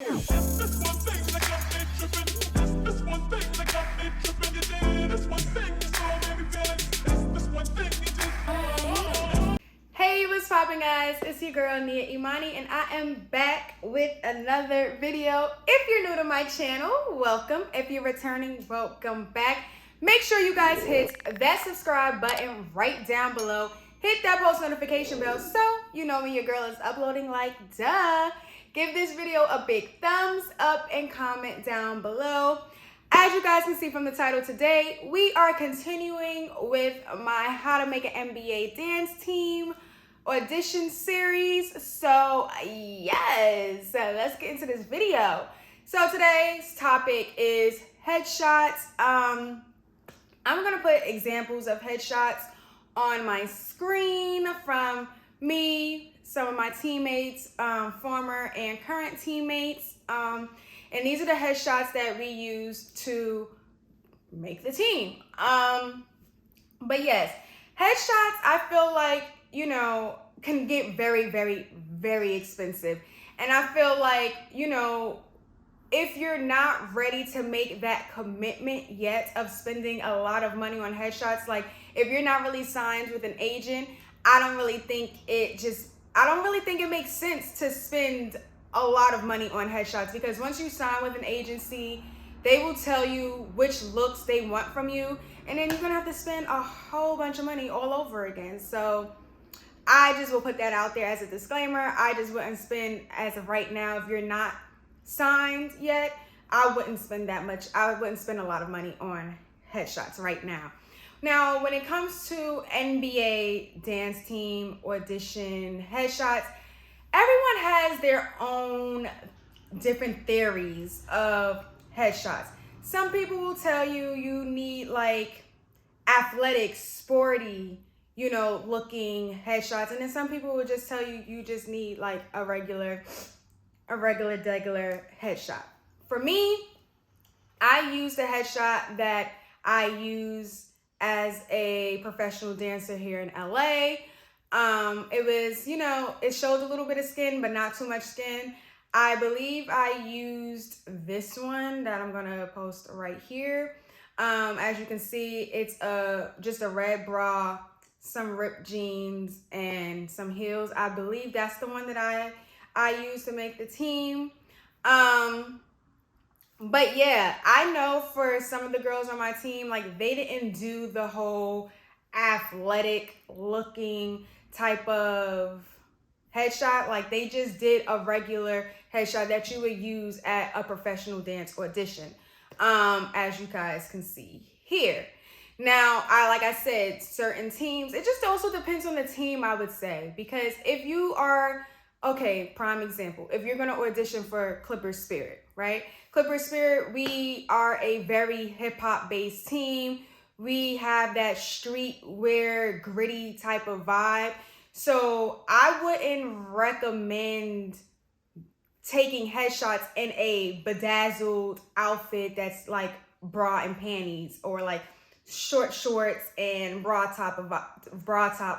Hey, what's poppin', guys? It's your girl Nia Imani, and I am back with another video. If you're new to my channel, welcome. If you're returning, welcome back. Make sure you guys hit that subscribe button right down below. Hit that post notification bell so you know when your girl is uploading, like duh. Give this video a big thumbs up and comment down below. As you guys can see from the title today, we are continuing with my How to Make an NBA Dance Team Audition series. So yes, let's get into this video. So today's topic is headshots. I'm gonna put examples of headshots on my screen from me, some of my teammates, former and current teammates. And these are the headshots that we use to make the team. But yes, headshots, I feel like, you know, can get very, very, very expensive. And I feel like, you know, if you're not ready to make that commitment yet of spending a lot of money on headshots, like if you're not really signed with an agent, I don't really think it makes sense to spend a lot of money on headshots, because once you sign with an agency, they will tell you which looks they want from you, and then you're gonna have to spend a whole bunch of money all over again. So I just will put that out there as a disclaimer. I just wouldn't spend, as of right now, if you're not signed yet, I wouldn't spend that much. I wouldn't spend a lot of money on headshots right now. Now, when it comes to NBA Dance Team Audition headshots, everyone has their own different theories of headshots. Some people will tell you you need like athletic, sporty, you know, looking headshots. And then some people will just tell you you just need like a regular headshot. For me, I use the headshot that I use as a professional dancer here in LA. It was, you know, it showed a little bit of skin, but not too much skin. I believe I used this one that I'm gonna post right here. As you can see, it's just a red bra, some ripped jeans, and some heels. I believe that's the one that I used to make the team. But yeah, I know for some of the girls on my team, like they didn't do the whole athletic looking type of headshot. Like they just did a regular headshot that you would use at a professional dance audition, as you guys can see here. Now, like I said, certain teams, it just also depends on the team, I would say, because if you are, okay, prime example, if you're going to audition for Clipper Spirit, right? Clipper Spirit, we are a very hip-hop based team. We have that streetwear, gritty type of vibe. So I wouldn't recommend taking headshots in a bedazzled outfit that's like bra and panties, or like short shorts and bra top,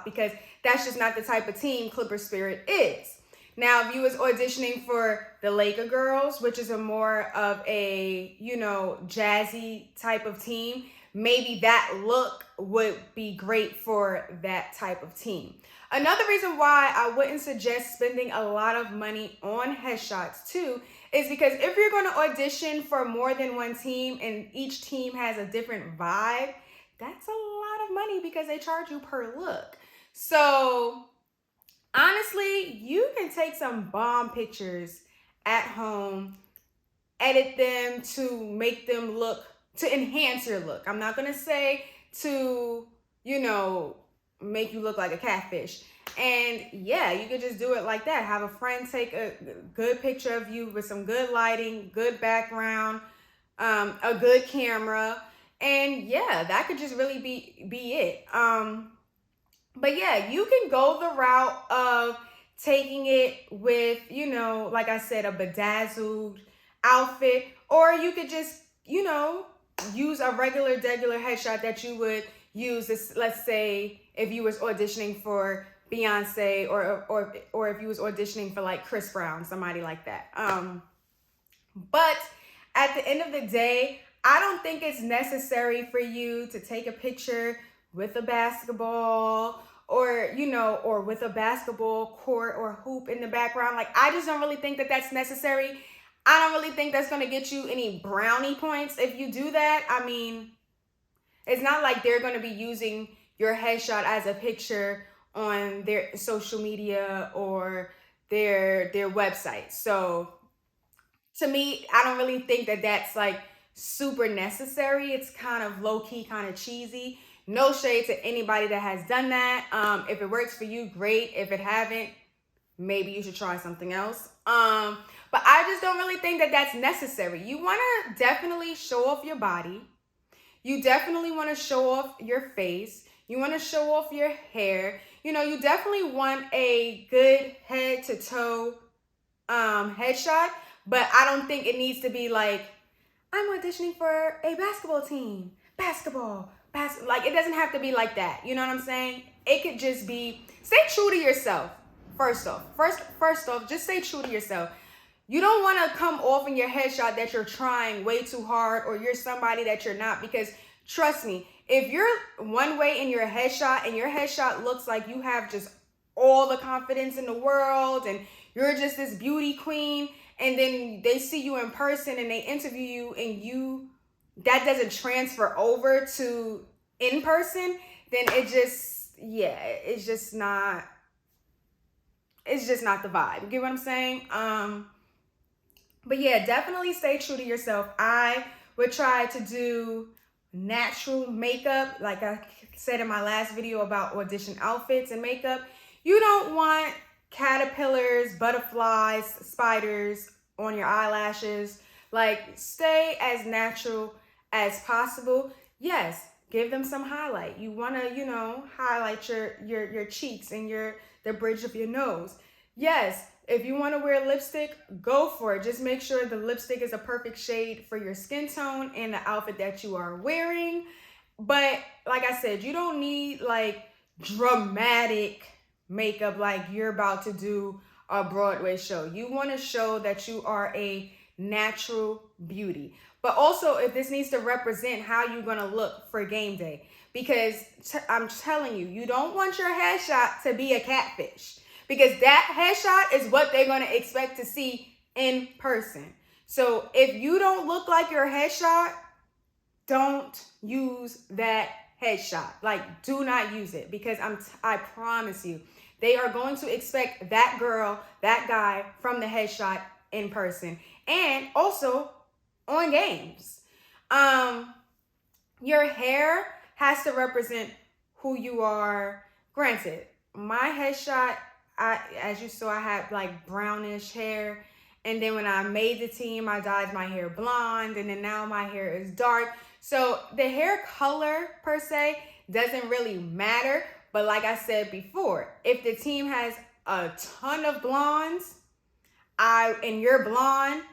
because that's just not the type of team Clipper Spirit is. Now, if you was auditioning for the Laker Girls, which is a more of a, you know, jazzy type of team, maybe that look would be great for that type of team. Another reason why I wouldn't suggest spending a lot of money on headshots too is because if you're going to audition for more than one team and each team has a different vibe, that's a lot of money because they charge you per look. So honestly, you can take some bomb pictures at home, edit them to make them look, to enhance your look. I'm not going to say to, you know, make you look like a catfish. And yeah, you could just do it like that. Have a friend take a good picture of you with some good lighting, good background, a good camera. And yeah, that could just really be it. But yeah, you can go the route of taking it with, you know, like I said, a bedazzled outfit, or you could just, you know, use a regular headshot that you would use this, let's say if you was auditioning for Beyonce, or if you was auditioning for like Chris Brown, somebody like that. But at the end of the day, I don't think it's necessary for you to take a picture with a basketball or, or with a basketball court or hoop in the background. Like, I just don't really think that that's necessary. I don't really think that's going to get you any brownie points if you do that. I mean, it's not like they're going to be using your headshot as a picture on their social media or their website. So to me, I don't really think that that's like super necessary. It's kind of low key, kind of cheesy. No shade to anybody that has done that. If it works for you, great. If it haven't, maybe you should try something else. But I just don't really think that that's necessary. You want to definitely show off your body. You definitely want to show off your face. You want to show off your hair. You definitely want a good head to toe headshot. But I don't think it needs to be like, I'm auditioning for a basketball team. Basketball. Like, it doesn't have to be like that. You know what I'm saying? It could just be, stay true to yourself. First off, just stay true to yourself. You don't want to come off in your headshot that you're trying way too hard or you're somebody that you're not, because trust me, if you're one way in your headshot and your headshot looks like you have just all the confidence in the world and you're just this beauty queen, and then they see you in person and they interview you and that doesn't transfer over to in person, then it's just not the vibe. You get what I'm saying? But yeah, definitely stay true to yourself. I would try to do natural makeup. Like I said in my last video about audition outfits and makeup, you don't want caterpillars, butterflies, spiders on your eyelashes. Like, stay as natural as possible. Yes, give them some highlight. You want to, highlight your cheeks and the bridge of your nose. Yes, if you want to wear lipstick, go for it. Just make sure the lipstick is a perfect shade for your skin tone and the outfit that you are wearing. But like I said, you don't need like dramatic makeup like you're about to do a Broadway show. You want to show that you are a natural beauty. But also, if this needs to represent how you're going to look for game day, because I'm telling you, you don't want your headshot to be a catfish, because that headshot is what they're going to expect to see in person. So if you don't look like your headshot, don't use that headshot. Like, do not use it, because I promise you, they are going to expect that girl, that guy from the headshot in person. And also on games. Your hair has to represent who you are. Granted, my headshot, as you saw, I had like brownish hair. And then when I made the team, I dyed my hair blonde. And then now my hair is dark. So the hair color per se doesn't really matter. But like I said before, if the team has a ton of blondes, and you're blonde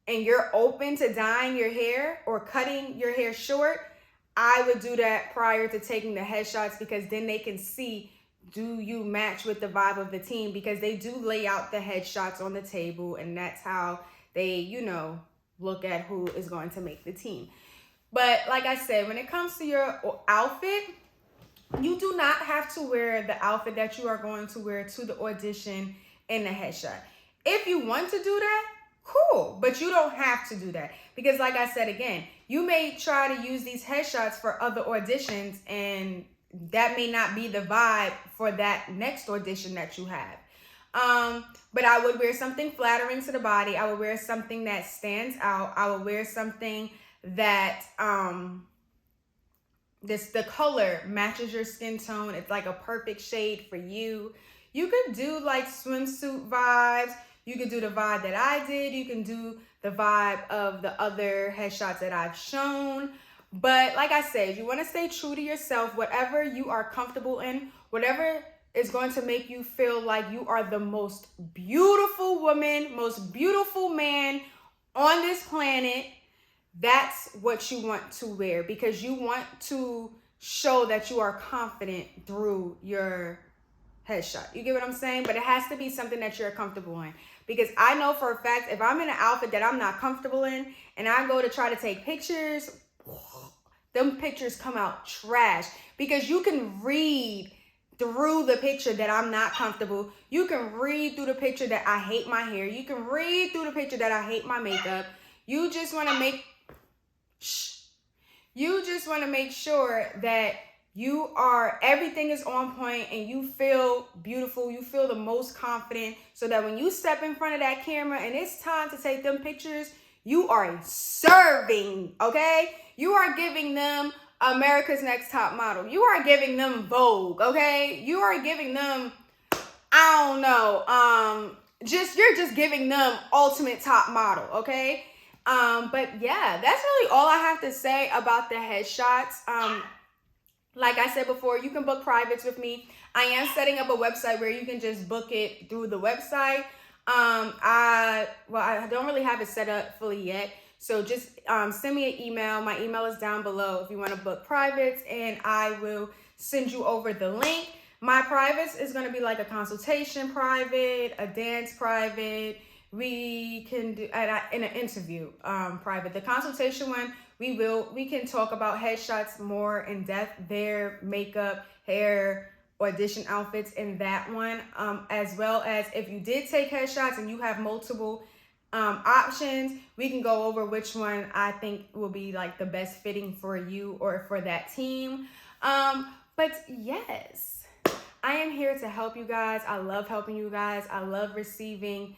and you're open to dyeing your hair or cutting your hair short, I would do that prior to taking the headshots, because then they can see, do you match with the vibe of the team? Because they do lay out the headshots on the table, and that's how they, look at who is going to make the team. But like I said, when it comes to your outfit, you do not have to wear the outfit that you are going to wear to the audition in the headshot. If you want to do that, cool, but you don't have to do that, because like I said again, you may try to use these headshots for other auditions, and that may not be the vibe for that next audition that you have. But I would wear something flattering to the body. I would wear something that stands out. I would wear something that the color matches your skin tone. It's like a perfect shade for you. You could do like swimsuit vibes. You could do the vibe that I did. You can do the vibe of the other headshots that I've shown. But like I said, you want to stay true to yourself. Whatever you are comfortable in, whatever is going to make you feel like you are the most beautiful woman, most beautiful man on this planet, that's what you want to wear, because you want to show that you are confident through your headshot. You get what I'm saying? But it has to be something that you're comfortable in. because I know for a fact if I'm in an outfit that I'm not comfortable in and I go to try to take pictures, them pictures come out trash, because you can read through the picture that I'm not comfortable. You can read through the picture that I hate my hair. You can read through the picture that I hate my makeup. You just want to make sure that everything is on point and you feel beautiful, you feel the most confident, so that when you step in front of that camera and it's time to take them pictures, you are serving, okay? You are giving them America's Next Top Model. You are giving them Vogue, okay? You are giving them, I don't know, you're just giving them ultimate top model, okay? But yeah, that's really all I have to say about the headshots. Like I said before, you can book privates with me. I am setting up a website where you can just book it through the website. I don't really have it set up fully yet. So just send me an email. My email is down below if you want to book privates, and I will send you over the link. My privates is going to be like a consultation private, a dance private. We can do in an interview private. The consultation one, we can talk about headshots more in depth, their makeup, hair, audition outfits in that one, as well as if you did take headshots and you have multiple options, we can go over which one I think will be like the best fitting for you or for that team. But yes, I am here to help you guys. I love helping you guys. I love receiving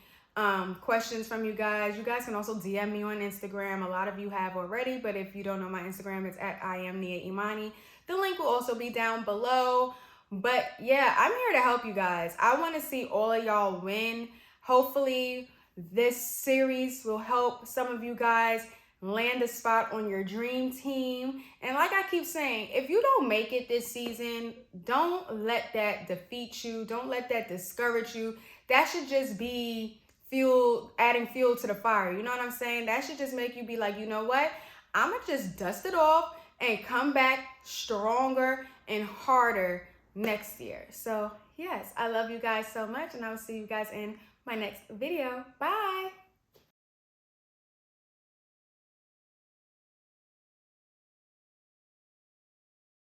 questions from you guys. You guys can also DM me on Instagram. A lot of you have already, but if you don't know my Instagram, it's at I am Nia Imani. The link will also be down below. But yeah, I'm here to help you guys. I want to see all of y'all win. Hopefully this series will help some of you guys land a spot on your dream team. And like I keep saying, if you don't make it this season, don't let that defeat you. Don't let that discourage you. That should just be adding fuel to the fire. You know what I'm saying? That should just make you be like, you know what? I'm going to just dust it off and come back stronger and harder next year. So yes, I love you guys so much, and I will see you guys in my next video. Bye.